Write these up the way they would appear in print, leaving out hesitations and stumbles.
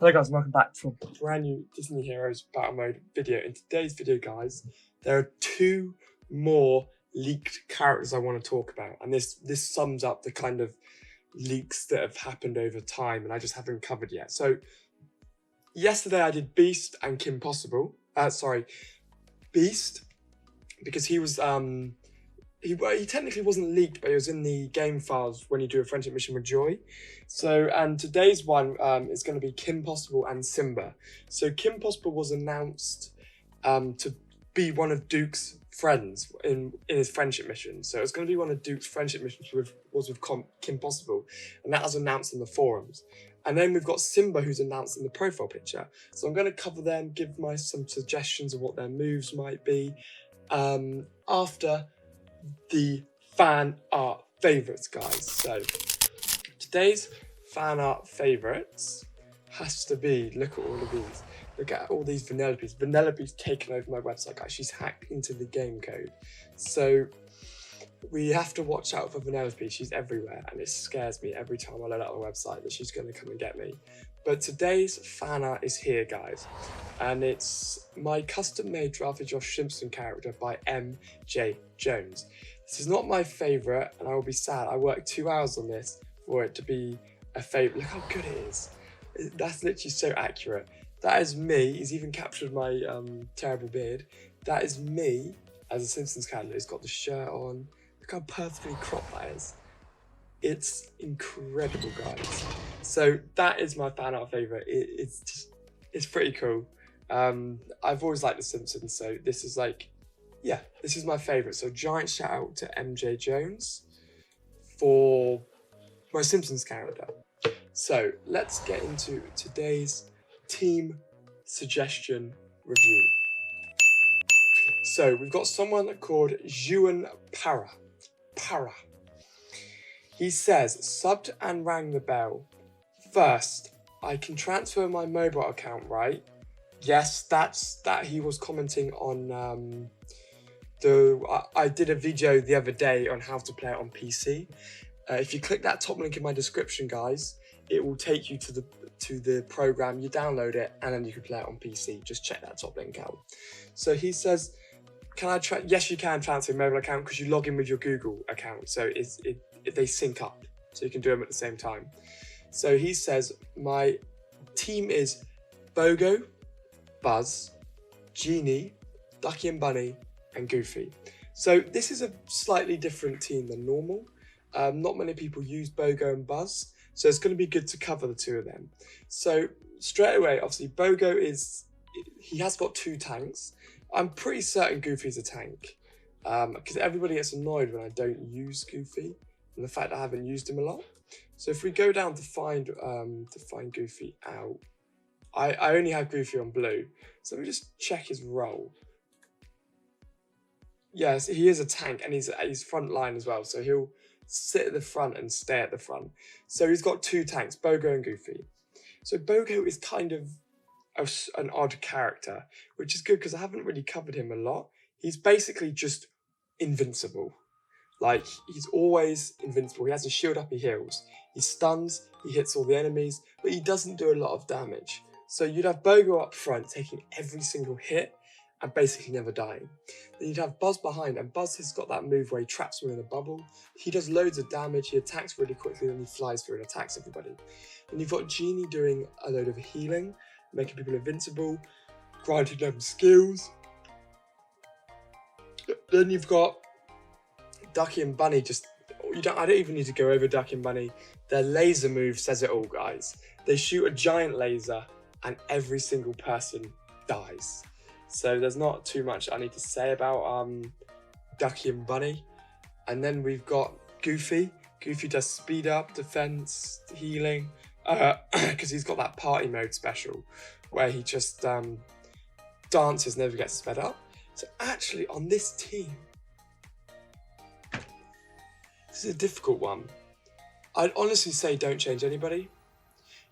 Hello guys, welcome back to a brand new Disney Heroes Battle Mode video. In today's video, guys, there are two more leaked characters I want to talk about, and this sums up the kind of leaks that have happened over time and I just haven't covered yet. So yesterday I did Beast and Kim Possible. Beast, because he was he technically wasn't leaked, but he was in the game files when you do a friendship mission with Joy. So, and today's one is going to be Kim Possible and Simba. So Kim Possible was announced to be one of Duke's friends in his friendship mission. So it's going to be one of Duke's friendship missions with Kim Possible, and that was announced in the forums. And then we've got Simba, who's announced in the profile picture. So I'm going to cover them, give some suggestions of what their moves might be after the fan art favorites, guys. So today's fan art favorites has to be, look at all of these. Look at all these Vanellope's. Vanellope's taken over my website, guys. She's hacked into the game code. So we have to watch out for Vanellope. She's everywhere, and it scares me every time I load up the website that she's going to come and get me. But today's fan art is here, guys, and it's my custom-made Giraffeyjosh Simpson character by MJ Jones. This is not my favourite, and I will be sad. I worked 2 hours on this for it to be a favourite. Look how good it is. That's literally so accurate. That is me. He's even captured my terrible beard. That is me as a Simpsons character. He's got the shirt on. Look how perfectly cropped that is. It's incredible, guys. So that is my fan art favourite. It's pretty cool. I've always liked The Simpsons, so this is like, yeah, this is my favourite. So giant shout out to MJ Jones for my Simpsons character. So let's get into today's team suggestion review. So we've got someone called Juan Para. He says, subbed and rang the bell. First, I can transfer my mobile account, right? Yes, that he was commenting on I did a video the other day on how to play it on PC. If you click that top link in my description, guys, it will take you to the program. You download it and then you can play it on PC. Just check that top link out. So he says, yes, you can transfer your mobile account because you log in with your Google account. So they sync up, so you can do them at the same time. So he says, my team is Bogo, Buzz, Genie, Ducky and Bunny, and Goofy. So this is a slightly different team than normal. Not many people use Bogo and Buzz, so it's going to be good to cover the two of them. So straight away, obviously, Bogo he has got 2 tanks. I'm pretty certain Goofy's a tank, because everybody gets annoyed when I don't use Goofy, and the fact that I haven't used him a lot. So if we go down to find Goofy out, I only have Goofy on blue. So let me just check his role. Yes, he is a tank, and he's front line as well. So he'll sit at the front and stay at the front. So he's got 2 tanks, Bogo and Goofy. So Bogo is kind of an odd character, which is good because I haven't really covered him a lot. He's basically just invincible. Like, he's always invincible. He has a shield up, he heals. He stuns, he hits all the enemies, but he doesn't do a lot of damage. So you'd have Bogo up front taking every single hit and basically never dying. Then you'd have Buzz behind, and Buzz has got that move where he traps them in a bubble. He does loads of damage, he attacks really quickly, then he flies through and attacks everybody. And you've got Genie doing a load of healing, making people invincible, granting them skills. Then you've got Ducky and Bunny. I don't even need to go over Ducky and Bunny. Their laser move says it all, guys. They shoot a giant laser and every single person dies. So there's not too much I need to say about Ducky and Bunny. And then we've got Goofy. Goofy does speed up, defense, healing, because he's got that party mode special where he just dances, never gets sped up. So actually on this team, this is a difficult one. I'd honestly say don't change anybody.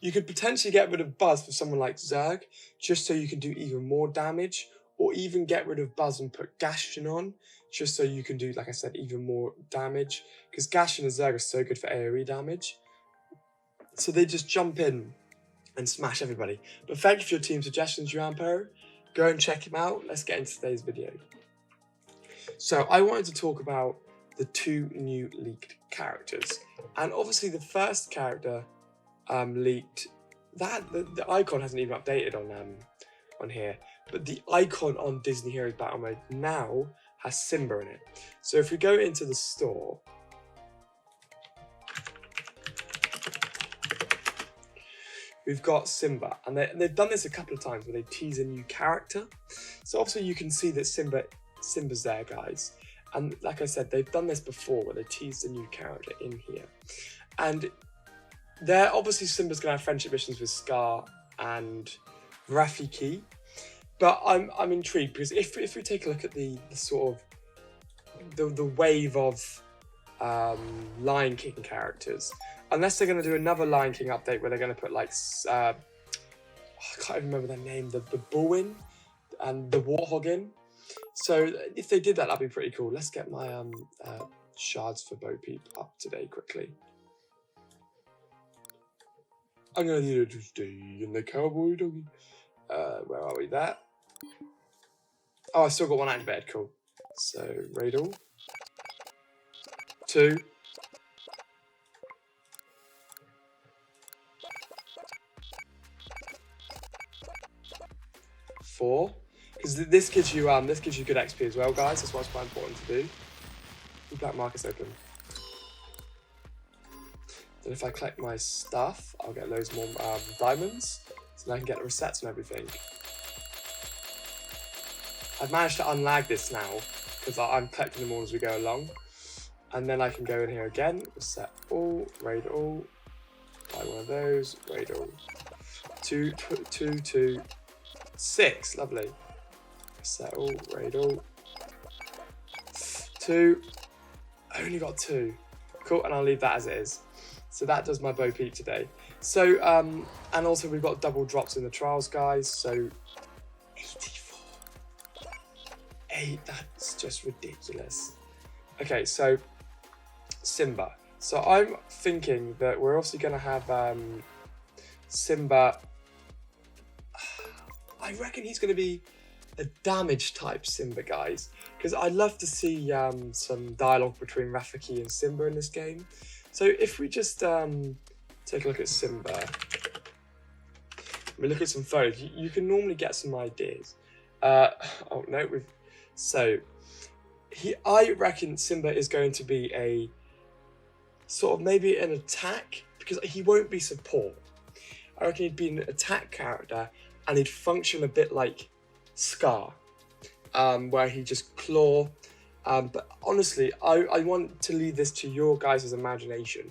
You could potentially get rid of Buzz for someone like Zurg, just so you can do even more damage, or even get rid of Buzz and put Gaston on, just so you can do, like I said, even more damage, because Gaston and Zurg are so good for AoE damage. So they just jump in and smash everybody. But thank you for your team suggestions, Giraffeyjosh. Go and check him out. Let's get into today's video. So I wanted to talk about the 2 new leaked characters. And obviously the first character leaked, the icon hasn't even updated on here. But the icon on Disney Heroes Battle Mode now has Simba in it. So if we go into the store, we've got Simba, and they've done this a couple of times where they tease a new character. So obviously you can see that Simba's there, guys. And like I said, they've done this before where they teased a new character in here. And there, obviously Simba's gonna have friendship missions with Scar and Rafiki. But I'm intrigued because if we take a look at the sort of the wave of Lion King characters, unless they're going to do another Lion King update where they're going to put like I can't even remember their name, the bull in and the warthog in. So if they did that, that'd be pretty cool. Let's get my shards for Bo Peep up today quickly. I'm gonna need it to stay in the cowboy doggy. Where are we? There. Oh, I still got one activated. Cool. So Radel. 2. 4. Because this gives you good XP as well, guys. That's why it's quite important to do. Black market's open. Then if I collect my stuff, I'll get loads more diamonds, so then I can get the resets and everything. I've managed to unlag this now because I'm collecting them all as we go along, and then I can go in here again, reset all, raid all, buy one of those, raid all. 2, 2, 2, 6, lovely. Reset all, raid all. 2, I only got 2. Cool, and I'll leave that as it is. So that does my Bo Peep today. So, and also we've got double drops in the trials, guys. So, 84. 8, that's just ridiculous. Okay, so, Simba. So I'm thinking that we're also going to have Simba. I reckon he's going to be a damage type Simba, guys. Because I'd love to see some dialogue between Rafiki and Simba in this game. So if we just take a look at Simba, we look at some photos, you can normally get some ideas. Oh no, I reckon Simba is going to be a sort of maybe an attack, because he won't be support. I reckon he'd be an attack character and he'd function a bit like Scar, where he just claw. But honestly, I want to leave this to your guys' imagination.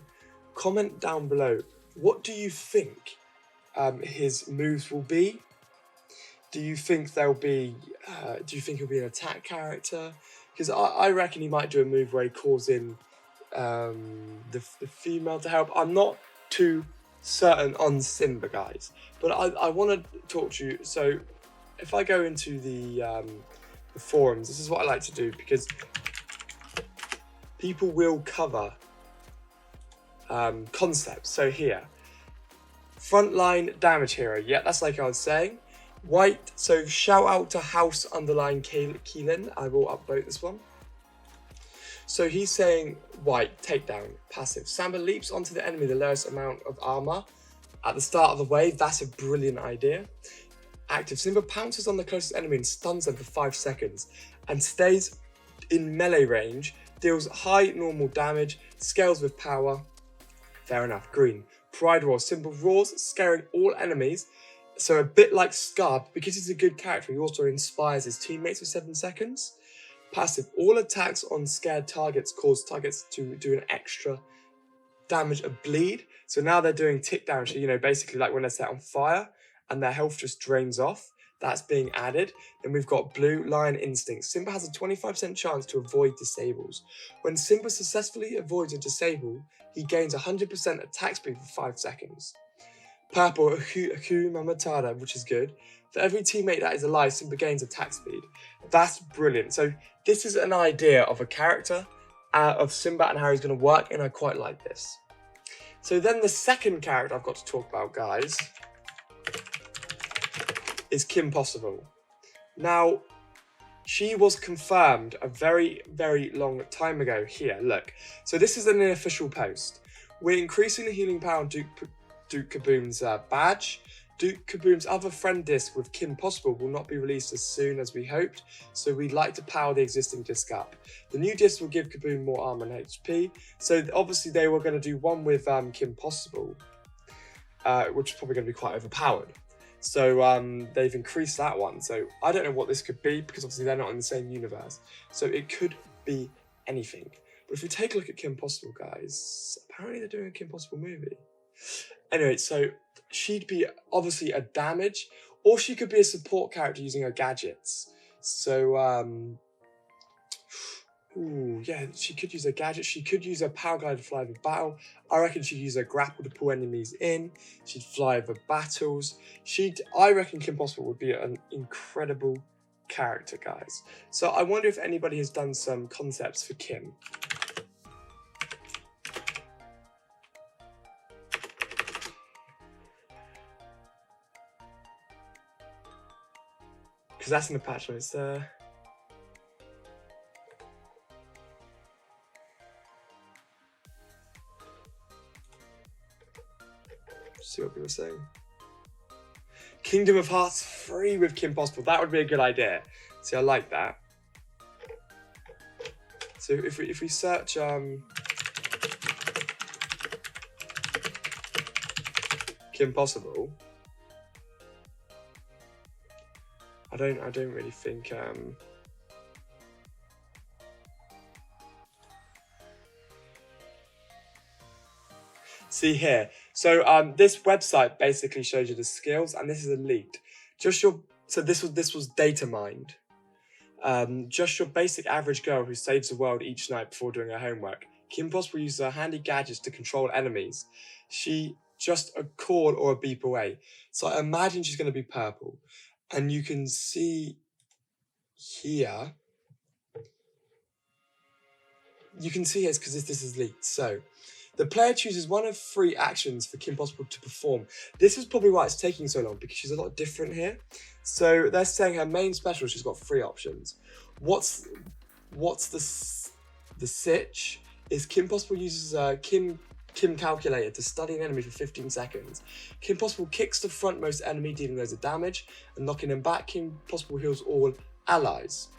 Comment down below, what do you think his moves will be? Do you think they'll be, do you think he'll be an attack character? Because I reckon he might do a move where he calls in the female to help. I'm not too certain on Simba, guys, but I want to talk to you. So if I go into the forums, this is what I like to do, because people will cover concepts. So here, frontline damage hero. Yeah, that's like I was saying. White. So shout out to House underline Keelan. I will upvote this one. So he's saying white takedown passive. Simba leaps onto the enemy the lowest amount of armor at the start of the wave. That's a brilliant idea. Active. Simba pounces on the closest enemy and stuns them for 5 seconds and stays in melee range, deals high normal damage, scales with power. Fair enough. Green. Pride Roar. Simba roars, scaring all enemies. So a bit like Scar, because he's a good character, he also inspires his teammates for 7 seconds. Passive. All attacks on scared targets cause targets to do an extra damage of bleed. So now they're doing tick damage, so, you know, basically like when they're set on fire and their health just drains off. That's being added. Then we've got Blue Lion Instinct. Simba has a 25% chance to avoid disables. When Simba successfully avoids a disable, he gains 100% attack speed for 5 seconds. Purple, Akuma Matata, which is good. For every teammate that is alive, Simba gains attack speed. That's brilliant. So this is an idea of a character of Simba and how he's going to work, and I quite like this. So then the second character I've got to talk about, guys, is Kim Possible. Now, she was confirmed a very, very long time ago here, look. So this is an unofficial post. We're increasing the healing power on Duke Kaboom's badge. Duke Kaboom's other friend disc with Kim Possible will not be released as soon as we hoped, so we'd like to power the existing disc up. The new disc will give Kaboom more armor and HP, so obviously they were going to do one with Kim Possible, which is probably going to be quite overpowered. So they've increased that one, so I don't know what this could be, because obviously they're not in the same universe, so it could be anything. But if we take a look at Kim Possible, guys, apparently they're doing a Kim Possible movie. Anyway, so she'd be obviously a damage, or she could be a support character using her gadgets. So, yeah, she could use a gadget. She could use a power glide to fly over battle. I reckon she'd use a grapple to pull enemies in. She'd fly over battles. I reckon Kim Possible would be an incredible character, guys. So I wonder if anybody has done some concepts for Kim. Because that's in the patch notes there. See what people are saying. Kingdom of Hearts 3 with Kim Possible. That would be a good idea. See, I like that. So if we search Kim Possible, I don't really think see here. So this website basically shows you the skills, and this is elite. So this was data mined. Just your basic average girl who saves the world each night before doing her homework. Kim Possible uses her handy gadgets to control enemies. She just a chord or a beep away. So I imagine she's going to be purple. And you can see here. You can see it's because this is leaked. So the player chooses one of 3 actions for Kim Possible to perform. This is probably why it's taking so long, because she's a lot different here. So they're saying her main special, she's got 3 options. What's the sitch? Is Kim Possible uses Kim calculator to study an enemy for 15 seconds. Kim Possible kicks the frontmost enemy, dealing loads of damage, and knocking him back. Kim Possible heals all allies.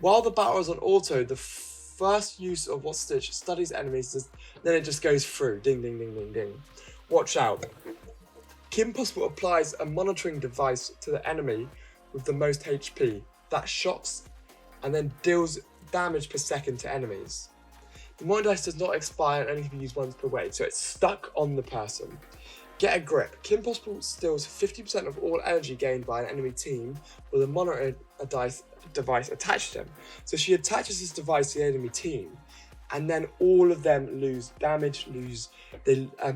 While the battle is on auto, the first use of what stitch studies enemies, then it just goes through. Ding, ding, ding, ding, ding. Watch out. Kim Possible applies a monitoring device to the enemy with the most HP. That shocks and then deals damage per second to enemies. The monitor dice does not expire and only can be used once per wave, so it's stuck on the person. Get a grip. Kim Possible steals 50% of all energy gained by an enemy team with a monitor device attached to them. So she attaches this device to the enemy team, and then all of them lose damage,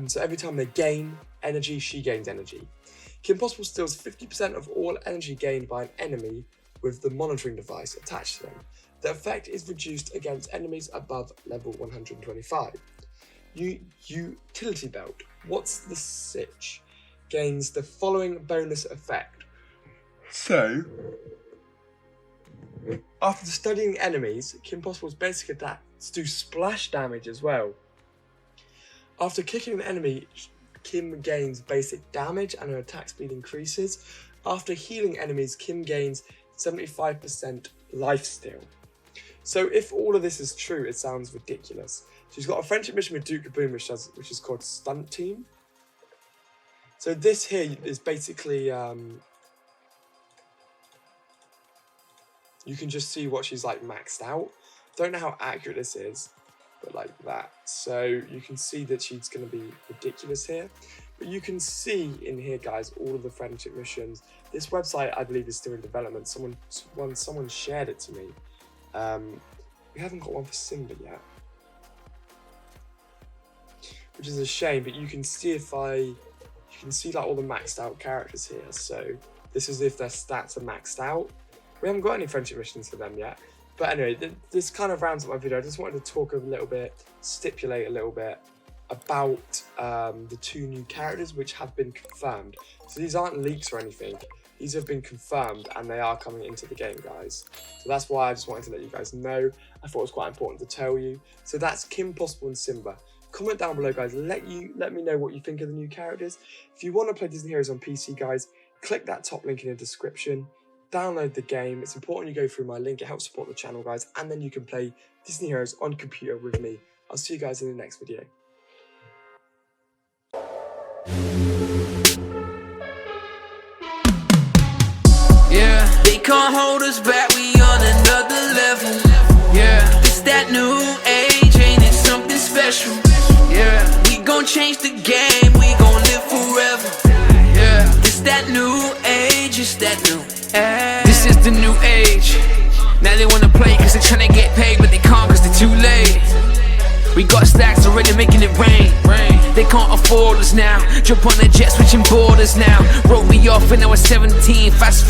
so every time they gain energy, she gains energy. Kim Possible steals 50% of all energy gained by an enemy with the monitoring device attached to them. The effect is reduced against enemies above level 125. Utility belt. What's the sitch? Gains the following bonus effect. So, after studying enemies, Kim Possible's basic attacks do splash damage as well. After kicking an enemy, Kim gains basic damage and her attack speed increases. After healing enemies, Kim gains 75% lifesteal. So if all of this is true, it sounds ridiculous. She's got a friendship mission with Duke Kaboom, which is called Stunt Team. So this here is basically, you can just see what she's like maxed out. Don't know how accurate this is, but like that. So you can see that she's going to be ridiculous here. But you can see in here, guys, all of the friendship missions. This website, I believe, is still in development. Someone shared it to me. We haven't got one for Simba yet, which is a shame, but you can see like all the maxed out characters here. So this is if their stats are maxed out. We haven't got any friendship missions for them yet. But anyway, this kind of rounds up my video. I just wanted to talk a little bit, stipulate a little bit, about the 2 new characters which have been confirmed. So these aren't leaks or anything. These have been confirmed and they are coming into the game, guys. So that's why I just wanted to let you guys know. I thought it was quite important to tell you. So that's Kim Possible and Simba. Comment down below, guys. Let me know what you think of the new characters. If you want to play Disney Heroes on PC, guys, click that top link in the description. Download the game. It's important you go through my link. It helps support the channel, guys. And then you can play Disney Heroes on computer with me. I'll see you guys in the next video. Yeah, they can't hold us back, we on another level. Yeah, it's that new age, ain't it something special? Yeah, we gon' change the game, we gon' live forever. Yeah, it's that new age, it's that new age. This is the new age. Now they wanna play cause they're tryna get paid, but they can't cause they're too late. We got stacks already making it rain. They can't afford us now. Jump on a jet switching borders now. Wrote me off when I was 17, fast forward